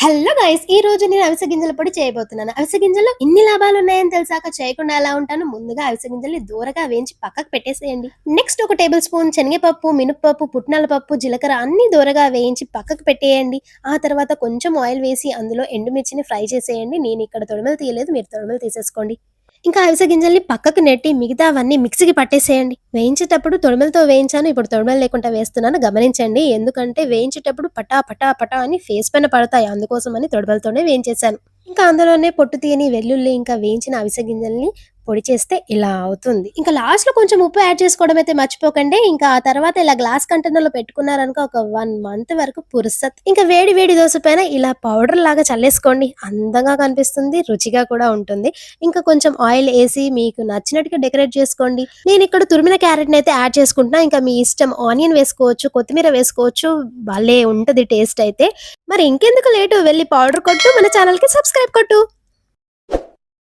Hello guys! ఈ రోజు నేను అవిసె గింజల పొడి చేయబోతున్నాను. అవిసె గింజల్లో ఇన్ని లాభాలున్నాయని తెలిసాక చేయకుండా ఎలా ఉంటాను? ముందుగా అవిసె గింజల్ని దూరగా వేయించి పక్కకు పెట్టేసేయండి. నెక్స్ట్ ఒక టేబుల్ స్పూన్ శనగపప్పు, మినపప్పు, పుట్నాల పప్పు, జీలకర్ర అన్నీ దూరగా వేయించి పక్కకు పెట్టేయండి. ఆ తర్వాత కొంచెం ఆయిల్ వేసి అందులో ఎండుమిర్చిని ఫ్రై చేసేయండి. నేనిక్కడ తొడిమలు తీయలేదు. మీరు తొడిమలు తీసేసుకోండి. ఇంకా అవిసె గింజల్ని పక్కకు నెట్టి మిగతావన్నీ మిక్సీకి పట్టేసేయండి. వేయించేటప్పుడు తొడిమలతో వేయించాను. ఇప్పుడు తొడిమలు లేకుండా వేస్తున్నాను గమనించండి. ఎందుకంటే వేయించేటప్పుడు పటా పటా పటా అని ఫేస్ పైన పడతాయి. అందుకోసమని తొడిమలతోనే వేయించేశాను. ఇంకా అందులోనే పొట్టు తీయని వెల్లుల్లి, ఇంకా వేయించిన అవిసె గింజల్ని పొడి చేస్తే ఇలా అవుతుంది. ఇంకా లాస్ట్‌లో కొంచెం ఉప్పు యాడ్ చేసుకోవడం అయితే మర్చిపోకండి. ఇంకా ఆ తర్వాత ఇలా గ్లాస్ కంటైనర్‌లో పెట్టుకున్నారనుకో ఒక 1 మంత్ వరకు పురుసత్. ఇంకా వేడి వేడి దోస పైన ఇలా పౌడర్ లాగా చల్లేసుకోండి. అందంగా కనిపిస్తుంది. రుచిగా కూడా ఉంటుంది. ఇంకా కొంచెం ఆయిల్ ఏసి మీకు నచ్చినట్టుగా డెకరేట్ చేసుకోండి. నేనిక్కడ తురిమిన క్యారెట్‌నయితే యాడ్ చేసుకుంటున్నా. ఇంకా మీ ఇష్టం ఆనియన్ వేసుకోవచ్చు, కొత్తిమీర వేసుకోవచ్చు. భలే ఉంటది టేస్ట్ అయితే. మరి ఇంకెందుకు లేటు వెళ్లి పౌడర్ కొట్టు, మన ఛానెల్‌కి సబ్స్క్రైబ్ కొట్టు.